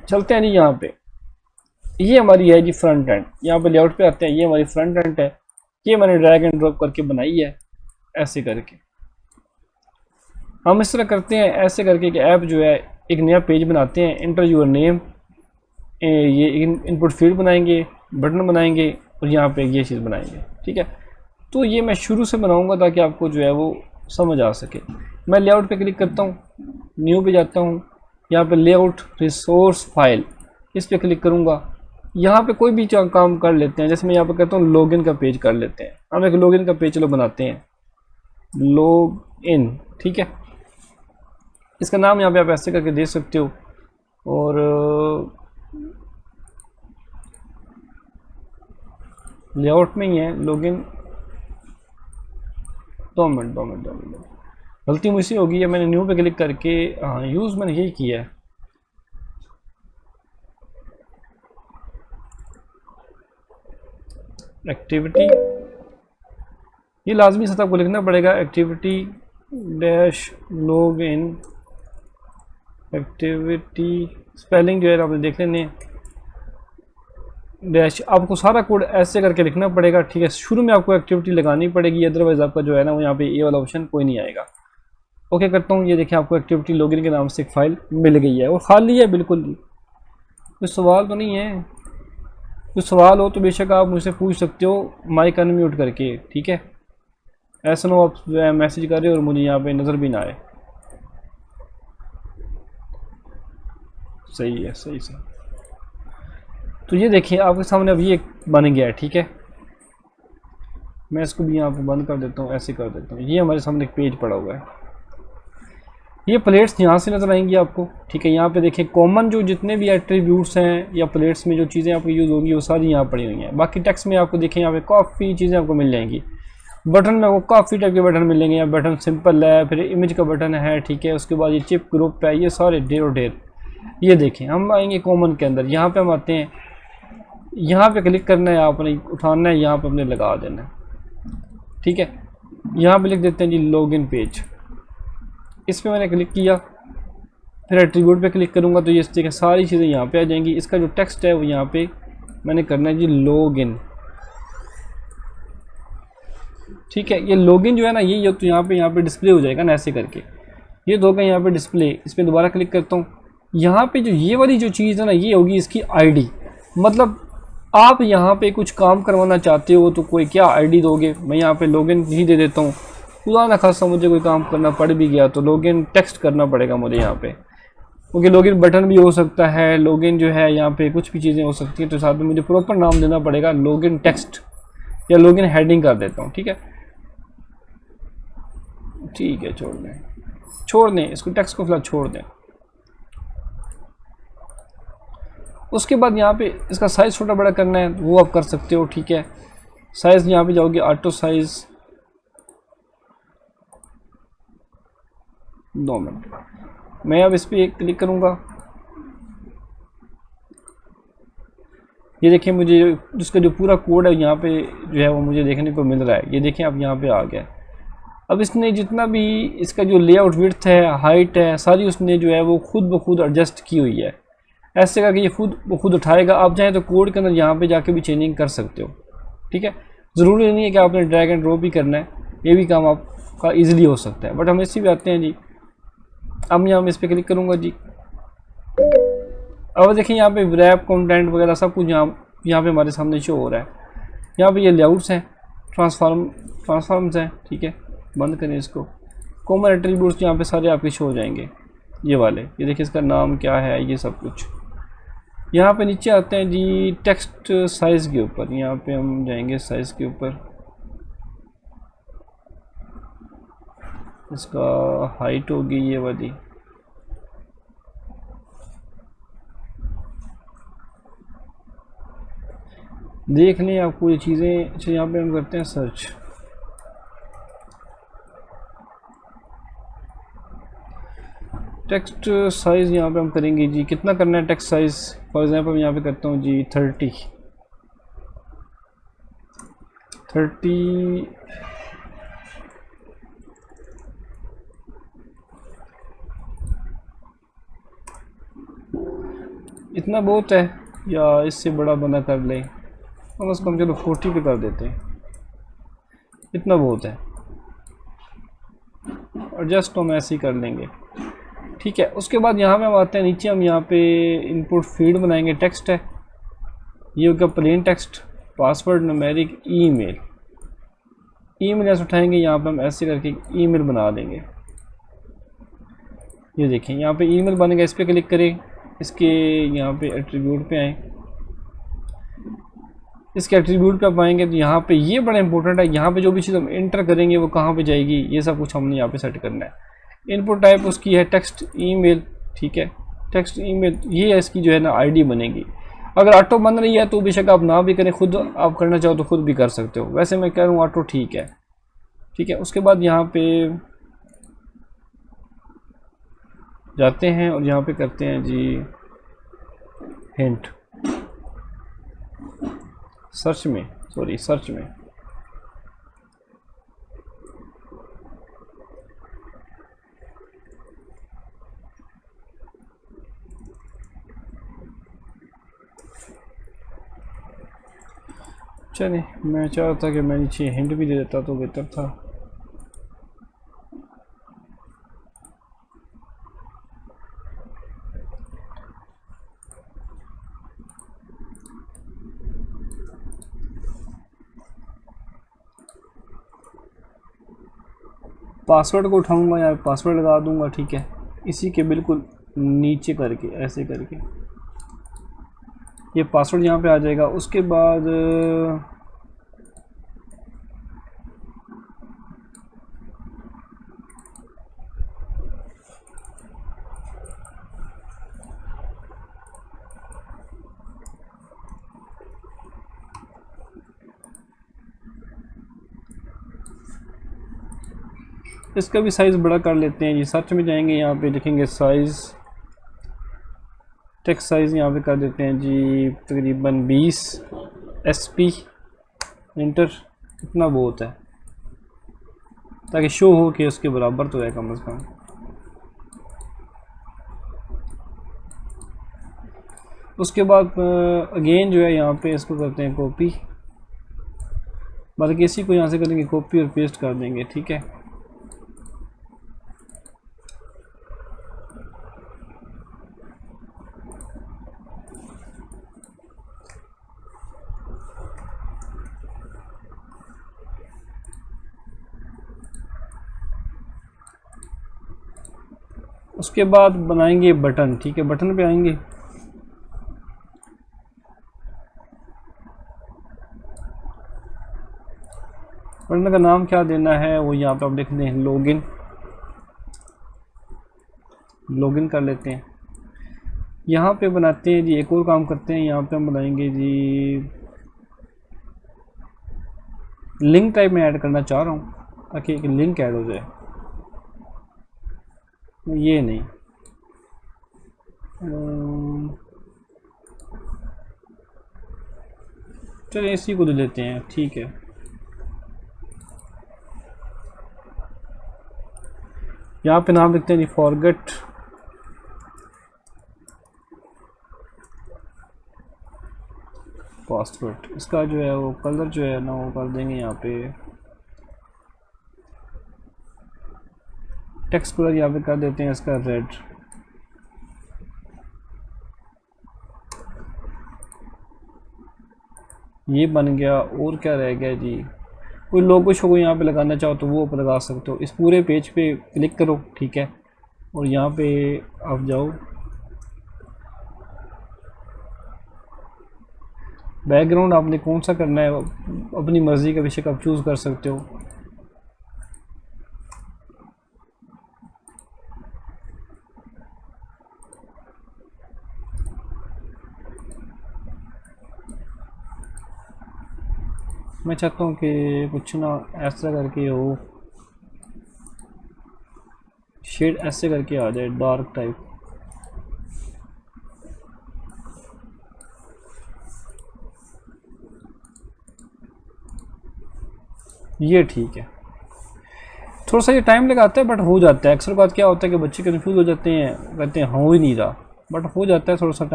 चलते हैं जी यहाँ पे। ये हमारी है जी फ्रंट एंड। यहाँ पे लेआउट पे आते हैं, ये हमारी फ्रंट एंड है। ये मैंने ड्रैग एंड ड्रॉप करके बनाई है ऐसे करके। हम इस तरह करते हैं ऐसे करके कि ऐप जो है एक नया पेज बनाते हैं, इंटर यूर नेम, ये इनपुट फील्ड बनाएंगे, बटन बनाएंगे और यहाँ पे ये चीज़ बनाएंगे। ठीक है, तो ये मैं शुरू से बनाऊंगा ताकि आपको जो है वो समझ आ सके। मैं लेआउट पे क्लिक करता हूँ, न्यू पे जाता हूँ, यहाँ पे लेआउट रिसोर्स फाइल, इस पे क्लिक करूँगा। यहाँ पे कोई भी काम कर लेते हैं, जैसे मैं यहाँ पे करता हूँ लॉगिन का पेज कर लेते हैं। हम एक लॉगिन का पेज चलो बनाते हैं, लॉग इन। ठीक है, इसका नाम यहाँ पे आप ऐसे करके दे सकते हो। और लेआउट में ही है लॉगिन। 2 मिनट गलती मुझसे होगी है, मैंने न्यू पे क्लिक करके हाँ यूज़ मैंने यही किया है। एक्टिविटी, ये लाजमी सतह को लिखना पड़ेगा, activity dash log in activity. Spelling जो है आपने देख लेने डैश, आपको सारा कोड ऐसे करके लिखना पड़ेगा। ठीक है, शुरू में आपको एक्टिविटी लगानी पड़ेगी, अदरवाइज आपका जो है ना वो यहाँ पे ये वाला ऑप्शन कोई नहीं आएगा। ओके करता हूँ, ये देखिए आपको एक्टिविटी लॉगिन के नाम से एक फाइल मिल गई है और खाली है बिल्कुल। कोई सवाल तो नहीं है? कोई सवाल हो तो बेशक आप मुझसे पूछ सकते हो माइक अनम्यूट करके। ठीक है, ऐसा ना हो आप मैसेज कर रहे हो और मुझे यहाँ पे नज़र भी ना आए। सही है, सही सही। तो ये देखिए आपके सामने अब ये बन गया है। ठीक है, मैं इसको भी यहाँ पे बंद कर देता हूँ, ऐसे कर देता हूँ। ये हमारे सामने एक पेज पड़ा हुआ है। ये प्लेट्स यहाँ से नज़र आएंगी आपको। ठीक है, यहाँ पे देखिए कॉमन जो जितने भी एट्रीब्यूट्स हैं या प्लेट्स में जो चीज़ें आपको यूज़ होंगी वो सारी यहाँ पड़ी हुई हैं। बाकी टेक्स्ट में आपको देखें यहाँ पे काफ़ी चीज़ें आपको मिल जाएंगी। बटन में वो काफ़ी टाइप के बटन मिलेंगे। यहाँ बटन सिंपल है, फिर इमेज का बटन है। ठीक है, उसके बाद ये चिप ग्रुप है, ये सारे ढेरों ढेर। ये देखें हम आएंगे कॉमन के अंदर, यहाँ पे हम आते हैं, यहाँ पे क्लिक करना है, आपने उठाना है, यहाँ पे अपने लगा देना है। ठीक है, यहाँ पे लिख देते हैं जी लॉगिन पेज। इस पर मैंने क्लिक किया, फिर एट्रीब्यूट पे क्लिक करूँगा तो ये देखिए सारी चीज़ें यहाँ पे आ जाएंगी। इसका जो टेक्स्ट है वो यहाँ पे मैंने करना है जी लॉगिन। ठीक है, ये लॉगिन जो है ना ये तो यहाँ पे डिस्प्ले हो जाएगा ना ऐसे करके। ये तो होगा यहाँ पे डिस्प्ले। इस पर दोबारा क्लिक करता हूँ, यहाँ पे जो ये वाली जो चीज़ है ना ये होगी इसकी आईडी। मतलब आप यहाँ पे कुछ काम करवाना चाहते हो तो कोई क्या आईडी दोगे। मैं यहाँ पे लॉगिन ही दे देता हूँ। खुदा ना खासा मुझे कोई काम करना पड़ भी गया तो लॉगिन टेक्स्ट करना पड़ेगा मुझे यहाँ पे, क्योंकि लॉगिन बटन भी हो सकता है, लॉगिन जो है यहाँ पे कुछ भी चीज़ें हो सकती हैं। तो साथ में मुझे प्रॉपर नाम देना पड़ेगा, लॉगिन टेक्स्ट या लॉगिन हेडिंग कर देता हूँ। ठीक है, ठीक है, छोड़ दें इसको, टेक्स्ट को फिलहाल छोड़ दें। उसके बाद यहाँ पे इसका साइज़ छोटा बड़ा करना है वो आप कर सकते हो। ठीक है, साइज़ यहाँ पे जाओगे ऑटो साइज़। 2 मिनट, मैं अब इस पर क्लिक करूँगा। ये देखिए मुझे जिसका जो पूरा कोड है यहाँ पे जो है वो मुझे देखने को मिल रहा है। ये देखिए अब यहाँ पे आ गया। अब इसने जितना भी इसका जो लेआउट विड्थ है, हाइट है, सारी उसने जो है वो खुद ब खुद एडजस्ट की हुई है। ऐसे करके ये खुद ब खुद उठाएगा। आप चाहें तो कोड के अंदर यहाँ पे जाके भी चेंजिंग कर सकते हो। ठीक है, ज़रूरी नहीं है कि आपने ड्रैग एंड ड्रॉप भी करना है, ये भी काम आपका ईजिली हो सकता है। बट हम इसी भी आते हैं जी। अब यहाँ मैं इस पर क्लिक करूँगा जी। अब देखिए यहाँ पे रैप कंटेंट वगैरह सब कुछ यहाँ पे हमारे सामने शो हो रहा है। यहाँ पे ये लेआउट्स हैं, ट्रांसफॉर्म्स हैं। ठीक है, बंद करें इसको। कॉमन एट्रीब्यूट्स यहाँ पे सारे आपके शो हो जाएंगे, ये वाले। ये देखिए इसका नाम क्या है, ये सब कुछ। यहाँ पे नीचे आते हैं जी टेक्स्ट साइज़ के ऊपर। यहाँ पे हम जाएंगे साइज़ के ऊपर, इसका हाइट होगी ये वाली। देख लें आपको ये चीज़ें। अच्छा, यहाँ पे हम करते हैं सर्च। टेक्स्ट साइज़ यहाँ पे हम करेंगे जी, कितना करना है टेक्स्ट साइज़। फॉर एग्जांपल मैं यहाँ पे करता हूँ जी 30। इतना बहुत है या इससे बड़ा बना कर लें? कम से कम चलो 40 पे कर देते हैं, इतना बहुत है। और जस्ट हम ऐसे ही कर लेंगे, ठीक है। उसके बाद यहाँ पे हम आते हैं नीचे, हम यहाँ पे इनपुट फील्ड बनाएंगे, टेक्स्ट है ये होगा plain text, password, numeric, email. Email ऐसे उठाएंगे, यहाँ पे हम ऐसे करके ईमेल बना देंगे। ये देखें यहाँ पे ईमेल बन गया। इस पर क्लिक करें, इसके यहाँ पे एट्रीब्यूट पे आएँ, इसके एट्रीब्यूट पे पाएंगे तो यहाँ पे ये बड़ा इंपॉर्टेंट है, यहाँ पे जो भी चीज़ हम एंटर करेंगे वो कहाँ पे जाएगी, ये सब कुछ हमने यहाँ पे सेट करना है। इनपुट टाइप उसकी है टेक्स्ट ईमेल, ठीक है, टेक्स्ट ईमेल, ये है इसकी जो है ना आईडी बनेगी। अगर ऑटो बन रही है तो बेशक आप ना भी करें, खुद आप करना चाहो तो खुद भी कर सकते हो, वैसे मैं कह रहा हूँ ऑटो ठीक है, ठीक है। उसके बाद यहाँ पे जाते हैं और यहाँ पे करते हैं जी हिंट, सर्च में, सॉरी सर्च में, चलिए मैं चाह रहा था कि मैं नीचे हिंट भी दे देता तो बेहतर था। पासवर्ड को उठाऊंगा, यहाँ पासवर्ड लगा दूंगा, ठीक है, इसी के बिल्कुल नीचे करके ऐसे करके ये पासवर्ड यहाँ पे आ जाएगा। उसके बाद इसका भी साइज़ बड़ा कर लेते हैं जी। सर्च में जाएंगे, यहाँ पे लिखेंगे साइज़, टेक्स्ट साइज़ यहाँ पे कर देते हैं जी तकरीबन 20 SP, इंटर, इतना बहुत है ताकि शो हो कि उसके बराबर तो है कम से कम। उसके बाद अगेन जो है यहाँ पे इसको करते हैं कॉपी, बल्कि इसी को यहाँ से करेंगे कॉपी और पेस्ट कर देंगे, ठीक है। उसके बाद बनाएंगे बटन, ठीक है, बटन पे आएंगे, बटन का नाम क्या देना है वो यहाँ पे आप लिख दें लॉगिन, लॉगिन कर लेते हैं। यहाँ पे बनाते हैं जी एक और काम करते हैं, यहाँ पे हम बनाएंगे जी लिंक टाइप में ऐड करना चाह रहा हूँ ताकि एक लिंक ऐड हो जाए, ये नहीं चलिए इसी को दे लेते हैं, ठीक है। यहाँ पे नाम लिखते हैं जी फॉरगेट पासवर्ड। इसका जो है वो कलर जो है ना वो कर देंगे यहाँ पे टेक्स्ट कलर, यहाँ पे कर देते हैं इसका रेड। ये बन गया। और क्या रह गया जी, कोई लोगो शो यहाँ पे लगाना चाहो तो वो आप लगा सकते हो। इस पूरे पेज पे क्लिक करो, ठीक है, और यहाँ पे आप जाओ बैकग्राउंड आपने कौन सा करना है अपनी मर्ज़ी का विषय आप चूज़ कर सकते हो। मैं चाहता हूँ कि कुछ ना ऐसा करके हो, शेड ऐसे करके आ जाए डार्क टाइप। ये ठीक है, थोड़ा सा ये टाइम लगाता है बट हो जाता है। अक्सर बात क्या होता है कि बच्चे कंफ्यूज हो जाते हैं, कहते हैं हो ही नहीं रहा, बट हो जाता है थोड़ा सा टाइम।